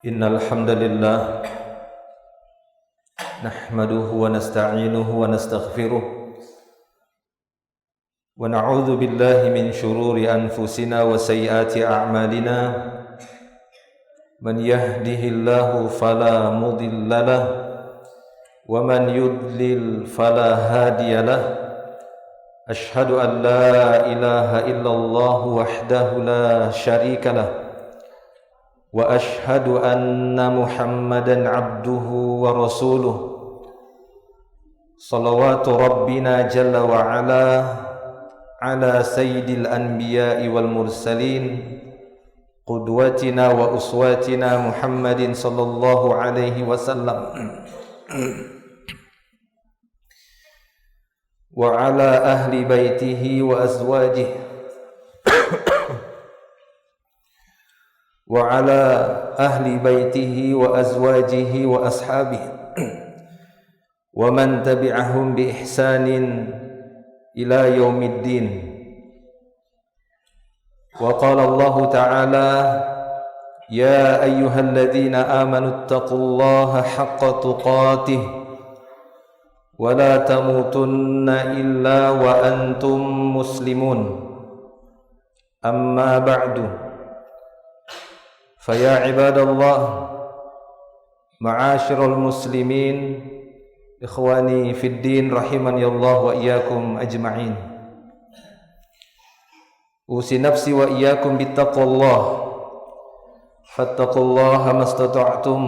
Innal hamdalillah nahmaduhu wa nasta'inuhu wa nastaghfiruh wa na'udzu billahi min shururi anfusina wa sayyiati a'malina man yahdihillahu fala mudilla lahu wa man yudlil fala hadiya lahu ashhadu an la ilaha illallah wahdahu la syarika lahu wa ashhadu anna Muhammadan abduhu wa rasuluh salawatu rabbina jalla wa ala sayyidil anbiya'i wal mursalin qudwatina wa uswatina Muhammadin sallallahu alaihi wasallam wa ala ahli baitihi wa azwajihi وعلى أهل بيته وأزواجه وأصحابه ومن تبعهم بإحسان إلى يوم الدين وقال الله تعالى يا أيها الذين آمنوا اتقوا الله حق تقاته ولا تموتن إلا وأنتم مسلمون أما بعد فيا عباد الله معاشر المسلمين إخواني في الدين رحمني الله وإياكم أجمعين أوصي نفسي وإياكم بتقوى الله فاتقوا الله ما استطعتم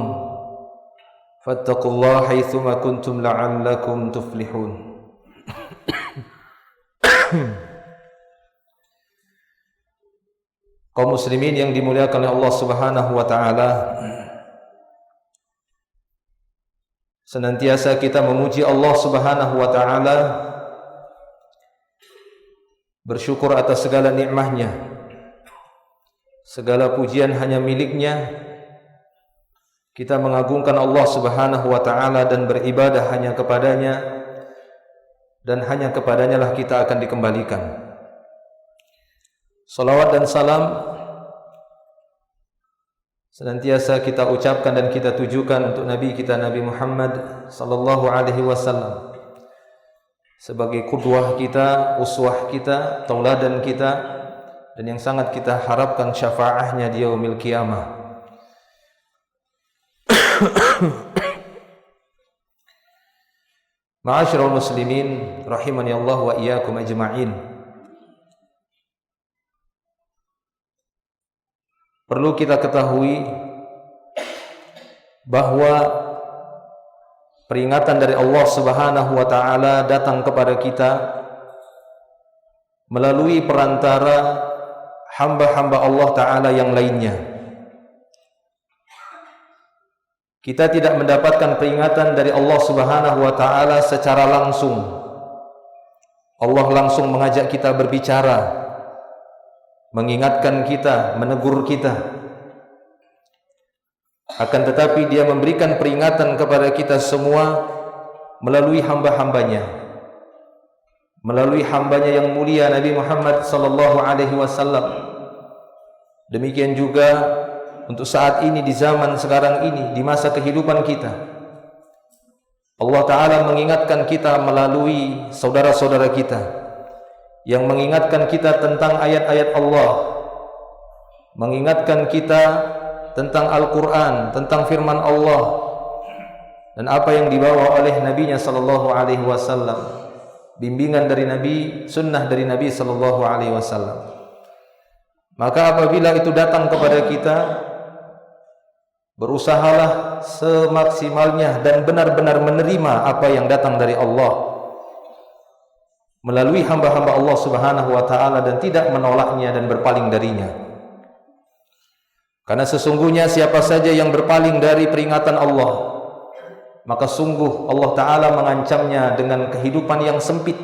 فاتقوا الله حيثما كنتم لعلكم تفلحون Kaum muslimin yang dimuliakan oleh Allah Subhanahu wa taala, senantiasa kita memuji Allah Subhanahu wa taala, bersyukur atas segala nikmat-Nya. Segala pujian hanya milik-Nya. Kita mengagungkan Allah Subhanahu wa taala dan beribadah hanya kepada-Nya, dan hanya kepada-Nya lah kita akan dikembalikan. Salawat dan salam senantiasa kita ucapkan dan kita tujukan untuk Nabi kita Nabi Muhammad sallallahu alaihi wasallam sebagai qudwah kita, uswah kita, tauladan kita, dan yang sangat kita harapkan syafaahnya di yaumil qiyamah. Ma'asyiral muslimin rahimani Allah wa iyyakum ajma'in. Perlu kita ketahui bahwa peringatan dari Allah Subhanahu wa taala datang kepada kita melalui perantara hamba-hamba Allah taala yang lainnya. Kita tidak mendapatkan peringatan dari Allah Subhanahu wa taala secara langsung. Allah langsung mengajak kita berbicara, mengingatkan kita, menegur kita. Akan tetapi Dia memberikan peringatan kepada kita semua melalui hamba-hambanya, melalui hambanya yang mulia Nabi Muhammad sallallahu alaihi wasallam. Demikian juga untuk saat ini, di zaman sekarang ini, di masa kehidupan kita, Allah Ta'ala mengingatkan kita melalui saudara-saudara kita yang mengingatkan kita tentang ayat-ayat Allah, mengingatkan kita tentang Al-Quran, tentang firman Allah, dan apa yang dibawa oleh Nabi-Nya sallallahu alaihi wasallam, bimbingan dari Nabi, sunnah dari Nabi sallallahu alaihi wasallam. Maka apabila itu datang kepada kita, berusahalah semaksimalnya dan benar-benar menerima apa yang datang dari Allah melalui hamba-hamba Allah Subhanahu wa taala, dan tidak menolaknya dan berpaling darinya. Karena sesungguhnya siapa saja yang berpaling dari peringatan Allah, maka sungguh Allah taala mengancamnya dengan kehidupan yang sempit,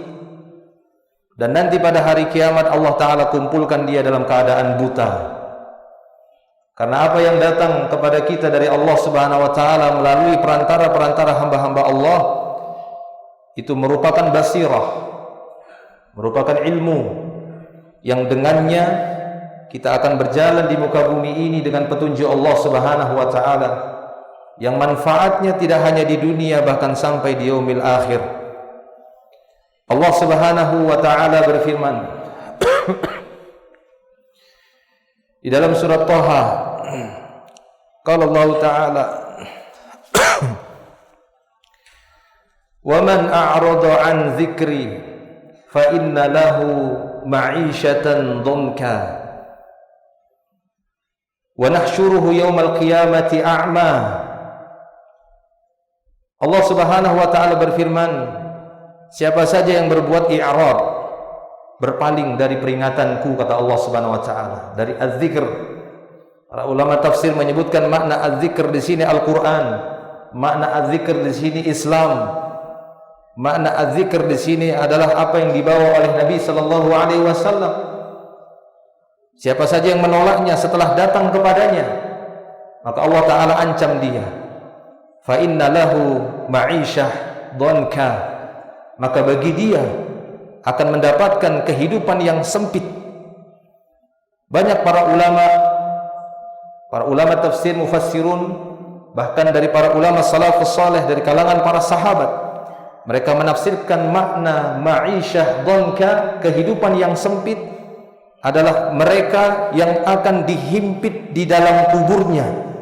dan nanti pada hari kiamat Allah taala kumpulkan dia dalam keadaan buta. Karena apa yang datang kepada kita dari Allah Subhanahu wa taala melalui perantara-perantara hamba-hamba Allah itu merupakan basirah, merupakan ilmu yang dengannya kita akan berjalan di muka bumi ini dengan petunjuk Allah Subhanahu wa taala yang manfaatnya tidak hanya di dunia bahkan sampai di yaumil akhir. Allah Subhanahu wa taala berfirman di dalam surat Thaha, qala Allah taala wa man a'rada an dzikri fa inna lahu ma'isyatan dhanka wa nahsyuruhu yaumal qiyamati a'ma. Allah Subhanahu wa taala berfirman, siapa saja yang berbuat i'rad, berpaling dari peringatanku, kata Allah Subhanahu wa taala, dari az-zikr. Para ulama tafsir menyebutkan makna az-zikr di sini Al-Qur'an, makna az-zikr di sini Islam. Makna az-zikr di sini adalah apa yang dibawa oleh Nabi sallallahu alaihi wasallam. Siapa saja yang menolaknya setelah datang kepadanya, maka Allah taala ancam dia. Fa inna lahu ma'isyah dhanka. Maka bagi dia akan mendapatkan kehidupan yang sempit. Banyak para ulama tafsir mufassirun, bahkan dari para ulama salafus saleh dari kalangan para sahabat, mereka menafsirkan makna ma'isyah dhanka, kehidupan yang sempit, adalah mereka yang akan dihimpit di dalam kuburnya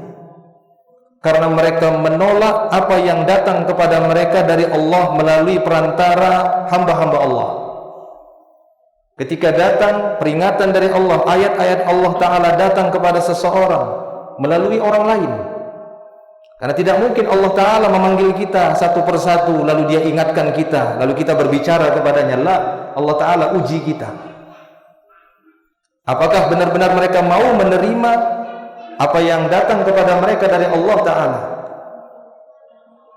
karena mereka menolak apa yang datang kepada mereka dari Allah melalui perantara hamba-hamba Allah. Ketika datang peringatan dari Allah, ayat-ayat Allah Ta'ala datang kepada seseorang melalui orang lain, karena tidak mungkin Allah Ta'ala memanggil kita satu persatu lalu dia ingatkan kita, lalu kita berbicara kepadanya. La, Allah Ta'ala uji kita. Apakah benar-benar mereka mau menerima apa yang datang kepada mereka dari Allah Ta'ala?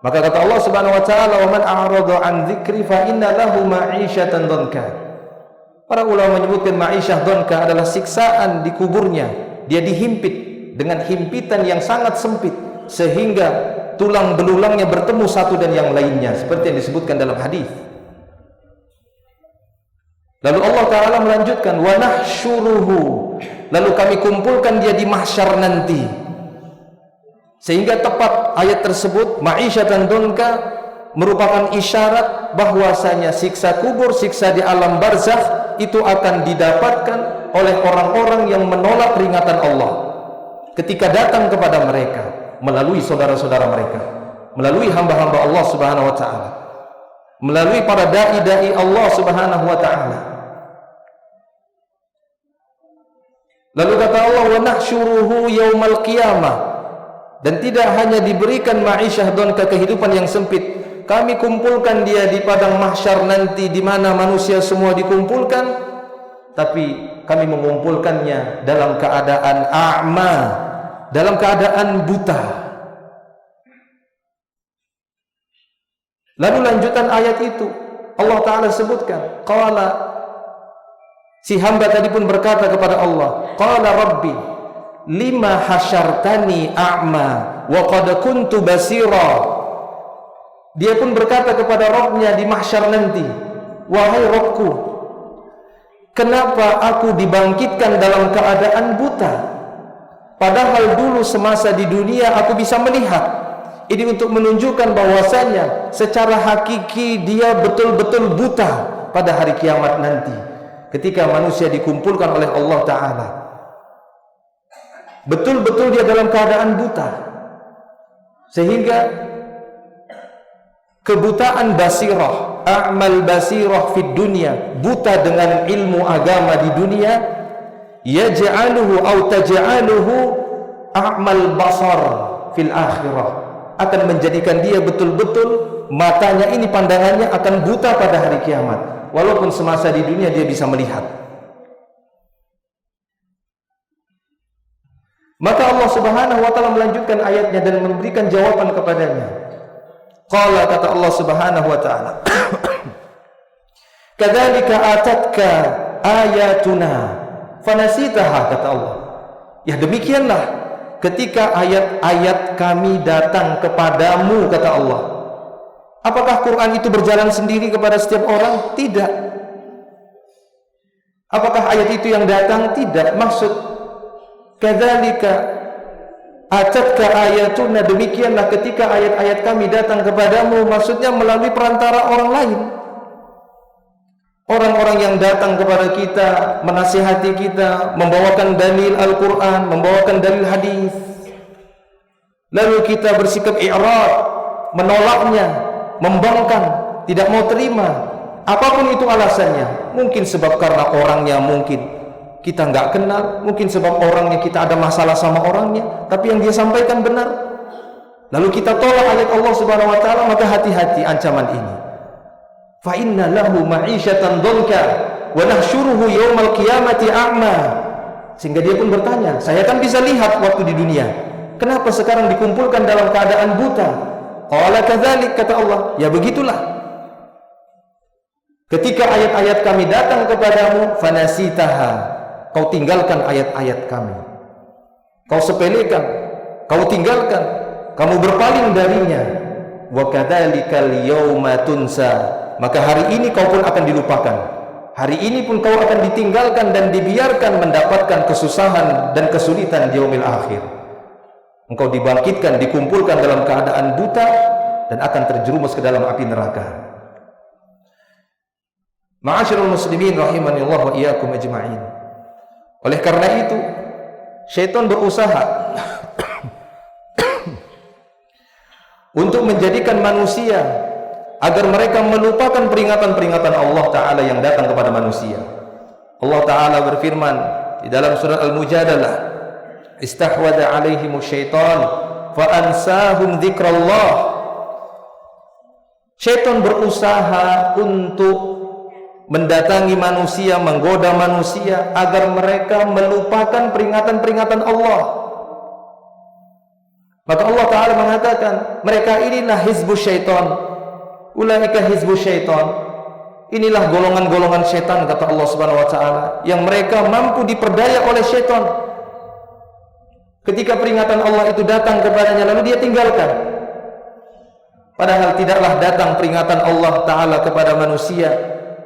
Maka kata Allah Subhanahu wa taala, "Wa man a'rada an dzikri fa inna lahu ma'isyatan dhanka." Para ulama menyebutkan ma'isyah dhanka adalah siksaan di kuburnya. Dia dihimpit dengan himpitan yang sangat sempit sehingga tulang belulangnya bertemu satu dan yang lainnya, seperti yang disebutkan dalam hadis. Lalu Allah Ta'ala melanjutkan, wa nahsyuruhu, lalu kami kumpulkan dia di mahsyar nanti. Sehingga tepat ayat tersebut, ma'isyatan dhanka, merupakan isyarat bahwasanya siksa kubur, siksa di alam barzakh itu akan didapatkan oleh orang-orang yang menolak peringatan Allah ketika datang kepada mereka melalui saudara-saudara mereka, melalui hamba-hamba Allah Subhanahu wa taala, melalui para dai-dai Allah Subhanahu wa taala. Lalu kata Allah, wa nahsyuruhu yaumal qiyamah, dan tidak hanya diberikan ma'isyah dhanka, kehidupan yang sempit, kami kumpulkan dia di padang mahsyar nanti, di mana manusia semua dikumpulkan, tapi kami mengumpulkannya dalam keadaan a'ma, dalam keadaan buta. Lalu lanjutan ayat itu Allah Ta'ala sebutkan, qala, si hamba tadi pun berkata kepada Allah, qala rabbi lima hasyartani a'ma wa qad kuntu basira. Dia pun berkata kepada Rabbnya di mahsyar nanti, wahai Rabbku, kenapa aku dibangkitkan dalam keadaan buta, padahal dulu semasa di dunia aku bisa melihat. Ini untuk menunjukkan bahwasanya secara hakiki dia betul-betul buta pada hari kiamat nanti, ketika manusia dikumpulkan oleh Allah Ta'ala. Betul-betul dia dalam keadaan buta, sehingga kebutaan basirah, a'mal basirah fid dunya, buta dengan ilmu agama di dunia, yaj'aluhu atau taj'aluhu a'mal basar fil akhirah, akan menjadikan dia betul-betul matanya ini, pandangannya akan buta pada hari kiamat, walaupun semasa di dunia dia bisa melihat. Maka Allah Subhanahu wa taala melanjutkan ayatnya dan memberikan jawaban kepadanya. Qala, kata Allah Subhanahu wa taala, kadzalika atatka ayatuna fanasitaha, kata Allah. Ya demikianlah ketika ayat-ayat kami datang kepadamu, kata Allah. Apakah Quran itu berjalan sendiri kepada setiap orang? Tidak. Apakah ayat itu yang datang? Tidak. Maksud kadzalika atatka ayatuna, demikianlah ketika ayat-ayat kami datang kepadamu, maksudnya melalui perantara orang lain. Orang-orang yang datang kepada kita, menasihati kita, membawakan dalil Al-Quran, membawakan dalil hadis. Lalu kita bersikap i'rad, menolaknya, membangkang, tidak mau terima. Apapun itu alasannya. Mungkin sebab karena orangnya mungkin kita nggak kenal, mungkin sebab orangnya kita ada masalah sama orangnya, tapi yang dia sampaikan benar. Lalu kita tolak ayat Allah Subhanahu wa taala, maka hati-hati ancaman ini. Fa inna lahu ma'isyatan dhanka wa nahsyuruhu yaumal qiyamati a'ma. Sehingga dia pun bertanya, saya kan bisa lihat waktu di dunia, kenapa sekarang dikumpulkan dalam keadaan buta? Qala kadzalik, kata Allah, ya begitulah. Ketika ayat-ayat kami datang kepadamu, fanasitaha, kau tinggalkan ayat-ayat kami, kau sepelekan, kau tinggalkan, kamu berpaling darinya. Wa kadzalikal yauma tunsa, maka hari ini kau pun akan dilupakan. Hari ini pun kau akan ditinggalkan dan dibiarkan mendapatkan kesusahan dan kesulitan di yaumil akhir. Engkau dibangkitkan, dikumpulkan dalam keadaan buta dan akan terjerumus ke dalam api neraka. Ma'asyiral muslimin rahimanillah wa iyyakum ajma'in. Oleh karena itu, syaitan berusaha untuk menjadikan manusia agar mereka melupakan peringatan-peringatan Allah Ta'ala yang datang kepada manusia. Allah Ta'ala berfirman di dalam surah Al-Mujadalah, istahwada alaihimus syaitan fa'ansahum dzikrallah. Syaitan berusaha untuk mendatangi manusia, menggoda manusia agar mereka melupakan peringatan-peringatan Allah. Maka Allah Ta'ala mengatakan, mereka inilah hizbus syaitan, ulaika hizbus syaitan. Inilah golongan-golongan syaitan, kata Allah Subhanahu wa taala, yang mereka mampu diperdaya oleh syaitan. Ketika peringatan Allah itu datang kepadanya, lalu dia tinggalkan. Padahal tidaklah datang peringatan Allah Ta'ala kepada manusia,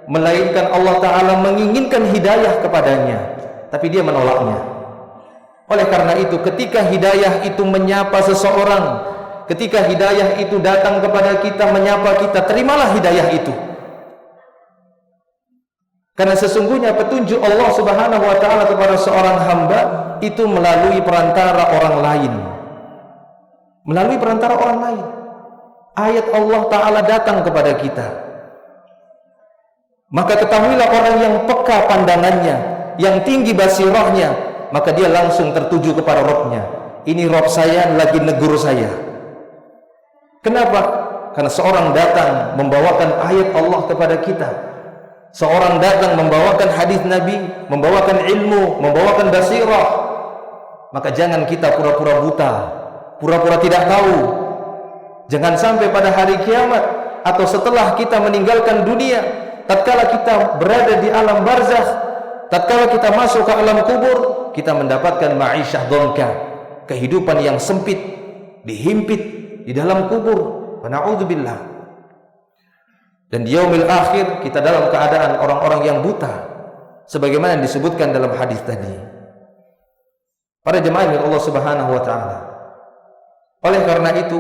melainkan Allah Ta'ala menginginkan hidayah kepadanya, tapi dia menolaknya. Oleh karena itu, ketika hidayah itu menyapa seseorang, ketika hidayah itu datang kepada kita, menyapa kita, terimalah hidayah itu. Karena sesungguhnya petunjuk Allah Subhanahu wa taala kepada seorang hamba itu melalui perantara orang lain. Melalui perantara orang lain. Ayat Allah Ta'ala datang kepada kita. Maka ketahuilah orang yang peka pandangannya, yang tinggi basirahnya, maka dia langsung tertuju kepada Rabb-nya. Ini Rabb saya lagi negur saya. Kenapa? Karena seorang datang membawakan ayat Allah kepada kita. Seorang datang membawakan hadis Nabi, membawakan ilmu, membawakan basirah. Maka jangan kita pura-pura buta, pura-pura tidak tahu. Jangan sampai pada hari kiamat atau setelah kita meninggalkan dunia, tatkala kita berada di alam barzakh, tatkala kita masuk ke alam kubur, kita mendapatkan ma'isyah dhanka, kehidupan yang sempit, dihimpit di dalam kubur. Wa na'udzubillah. Dan di yaumil akhir kita dalam keadaan orang-orang yang buta, sebagaimana yang disebutkan dalam hadis tadi. Para jemaah yang Allah Subhanahu wa taala. Oleh karena itu,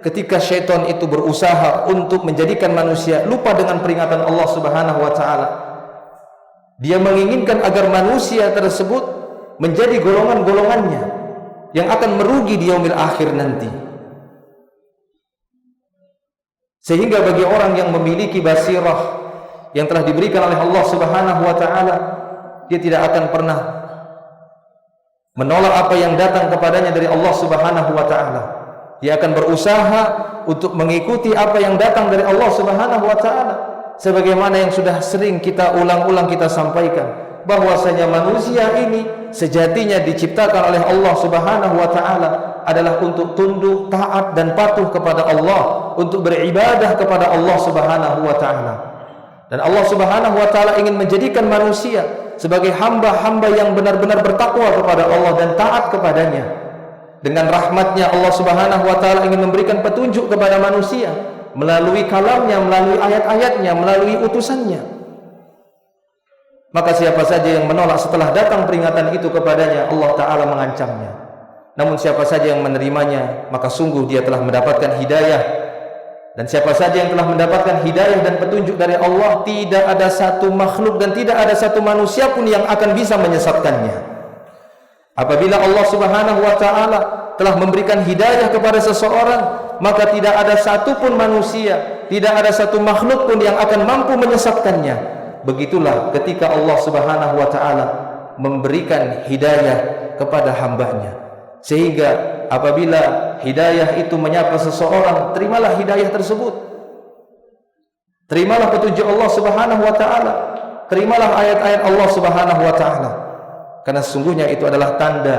ketika syaitan itu berusaha untuk menjadikan manusia lupa dengan peringatan Allah Subhanahu wa taala, dia menginginkan agar manusia tersebut menjadi golongan-golongannya yang akan merugi di yaumil akhir nanti. Sehingga bagi orang yang memiliki basirah yang telah diberikan oleh Allah Subhanahu wa taala, dia tidak akan pernah menolak apa yang datang kepadanya dari Allah Subhanahu wa taala. Dia akan berusaha untuk mengikuti apa yang datang dari Allah Subhanahu wa taala, sebagaimana yang sudah sering kita ulang-ulang kita sampaikan, bahwasanya manusia ini sejatinya diciptakan oleh Allah Subhanahu wa taala adalah untuk tunduk, taat dan patuh kepada Allah, untuk beribadah kepada Allah Subhanahu wa taala. Dan Allah Subhanahu wa taala ingin menjadikan manusia sebagai hamba-hamba yang benar-benar bertakwa kepada Allah dan taat kepadanya. Dengan rahmatnya Allah Subhanahu wa taala ingin memberikan petunjuk kepada manusia melalui kalamnya, melalui ayat-ayatnya, melalui utusannya. Maka siapa saja yang menolak setelah datang peringatan itu kepadanya, Allah Ta'ala mengancamnya. Namun siapa saja yang menerimanya, maka sungguh dia telah mendapatkan hidayah. Dan siapa saja yang telah mendapatkan hidayah dan petunjuk dari Allah, tidak ada satu makhluk dan tidak ada satu manusia pun yang akan bisa menyesatkannya. Apabila Allah Subhanahu wa Ta'ala telah memberikan hidayah kepada seseorang, maka tidak ada satu pun manusia, tidak ada satu makhluk pun yang akan mampu menyesatkannya. Begitulah ketika Allah Subhanahu wa Ta'ala memberikan hidayah kepada hambanya, sehingga apabila hidayah itu menyapa seseorang, terimalah hidayah tersebut, terimalah petunjuk Allah Subhanahu wa Ta'ala, terimalah ayat-ayat Allah Subhanahu wa Ta'ala, karena sesungguhnya itu adalah tanda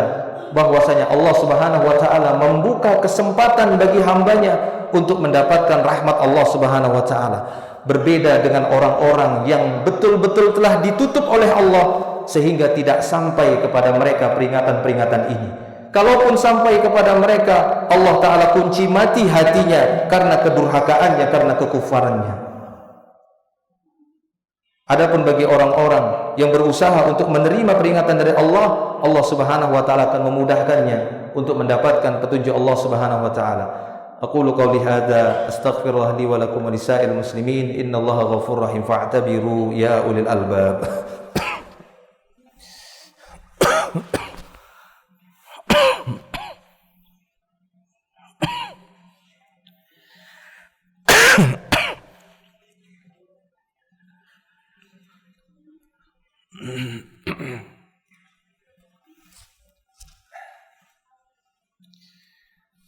bahwasanya Allah Subhanahu wa Ta'ala membuka kesempatan bagi hambanya untuk mendapatkan rahmat Allah Subhanahu wa Ta'ala. Berbeda dengan orang-orang yang betul-betul telah ditutup oleh Allah sehingga tidak sampai kepada mereka peringatan-peringatan ini. Kalaupun sampai kepada mereka, Allah Ta'ala kunci mati hatinya karena kedurhakaannya, karena kekufarannya. Adapun bagi orang-orang yang berusaha untuk menerima peringatan dari Allah, Allah Subhanahu wa Ta'ala akan memudahkannya untuk mendapatkan petunjuk Allah Subhanahu wa Ta'ala. Aqulu qawli hadza astaghfirullah li wa lakum wa lisa'il muslimin innallaha ghafurur rahim fa'tabiru ya ulil albab.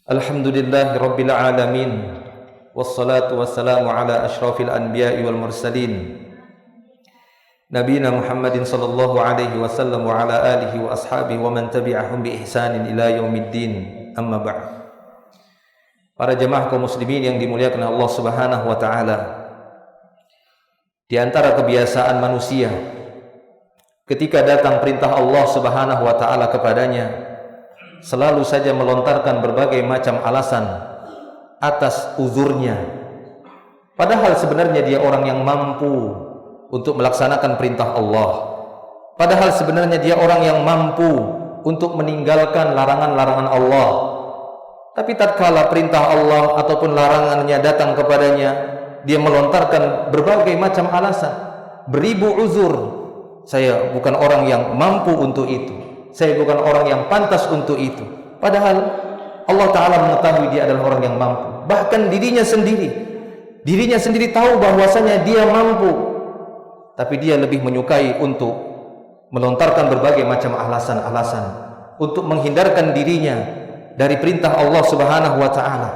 Alhamdulillahi rabbil alamin, wassalatu wassalamu ala ashrafil anbiya'i wal mursalin, nabiyina Muhammadin sallallahu alaihi wasallam wa ala alihi wa ashabihi wa man tabi'ahum bi ihsanin ila yaumiddin. Amma ba'd. Para jemaah kaum muslimin yang dimuliakan Allah Subhanahu wa Ta'ala, di antara kebiasaan manusia ketika datang perintah Allah Subhanahu wa Ta'ala kepadanya, selalu saja melontarkan berbagai macam alasan atas uzurnya. Padahal sebenarnya dia orang yang mampu untuk melaksanakan perintah Allah. Padahal sebenarnya dia orang yang mampu untuk meninggalkan larangan-larangan Allah. Tapi tatkala perintah Allah ataupun larangannya datang kepadanya, dia melontarkan berbagai macam alasan, beribu uzur. Saya bukan orang yang mampu untuk itu, saya bukan orang yang pantas untuk itu. Padahal Allah Ta'ala mengetahui dia adalah orang yang mampu. Bahkan dirinya sendiri tahu bahwasanya dia mampu, tapi dia lebih menyukai untuk melontarkan berbagai macam alasan-alasan untuk menghindarkan dirinya dari perintah Allah Subhanahu wa Ta'ala,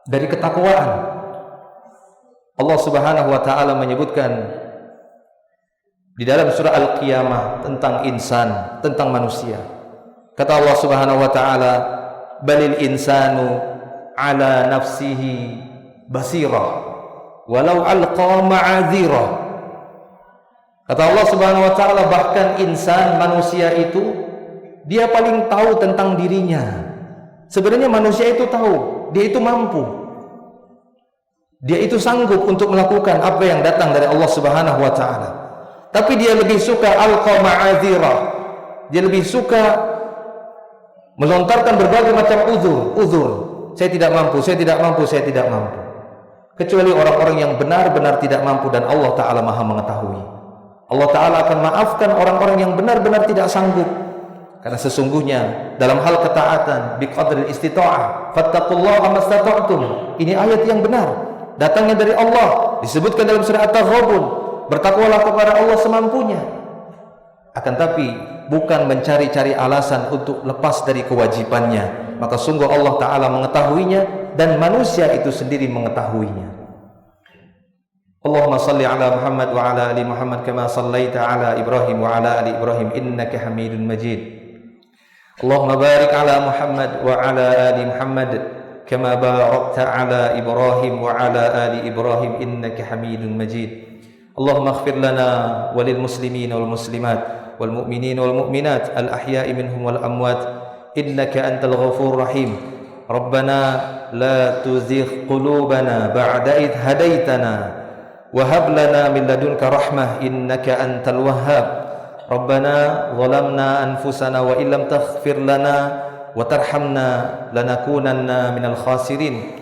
dari ketakwaan. Allah Subhanahu wa Ta'ala menyebutkan di dalam surah Al-Qiyamah tentang insan, tentang manusia. Kata Allah Subhanahu wa Ta'ala, balil insanu ala nafsihi basirah walau alqa ma'adzirah. Kata Allah Subhanahu wa Ta'ala, bahkan insan, manusia itu dia paling tahu tentang dirinya. Sebenarnya manusia itu tahu, dia itu mampu, dia itu sanggup untuk melakukan apa yang datang dari Allah Subhanahu wa Ta'ala. Tapi dia lebih suka alqa ma'adzirah, dia lebih suka melontarkan berbagai macam uzur. Saya tidak mampu. Kecuali orang-orang yang benar-benar tidak mampu, dan Allah Ta'ala Maha mengetahui. Allah Ta'ala akan maafkan orang-orang yang benar-benar tidak sanggup. Karena sesungguhnya dalam hal ketaatan, biqadril istita'ah, fattaqullaha mastata'tum, ini ayat yang benar, datangnya dari Allah, disebutkan dalam surah At-Taghabun, bertakwalah kepada Allah semampunya. Akan tapi bukan mencari-cari alasan untuk lepas dari kewajibannya. Maka sungguh Allah Ta'ala mengetahuinya, dan manusia itu sendiri mengetahuinya. Allahumma salli ala Muhammad wa ala ali Muhammad kama sallaita ala Ibrahim wa ala ali Ibrahim innaka Hamidun Majid. Allahumma barik ala Muhammad wa ala ali Muhammad kama barakta ala Ibrahim wa ala ali Ibrahim innaka Hamidun Majid. Allahumma ighfir lana walil muslimin wal muslimat wal mu'minin wal mu'minat al ahya'i minhum wal amwat innaka antal ghafurur rahim. Rabbana la tuzigh qulubana ba'da idh hadaitana wa hab lana min ladunka rahmah innaka antal wahhab. Rabbana zalamna anfusana wa illam taghfir lana wa tarhamna lanakunanna minal khasirin.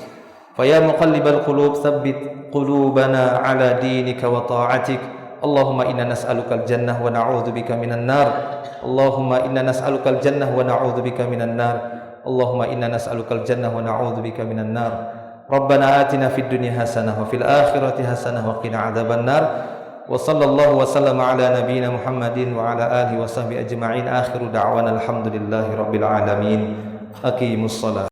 Faya muqallibal qulub tsabbit qulubana ala dinika wa ta'atik. Allahumma inna nas'alukal jannah wa na'udzubika minan nar. Allahumma inna nas'alukal jannah wa na'udzubika minan nar. Allahumma inna nas'alukal jannah wa na'udzubika minan nar. Rabbana atina fid dunya hasanah wa fil akhirati hasanah wa qina adzaban nar. Wa sallallahu wa sallama ala nabiyyina Muhammadin wa ala alihi wa sahbihi ajma'in. Akhiru da'wana alhamdulillahi rabbil alamin. Aqimus shalah.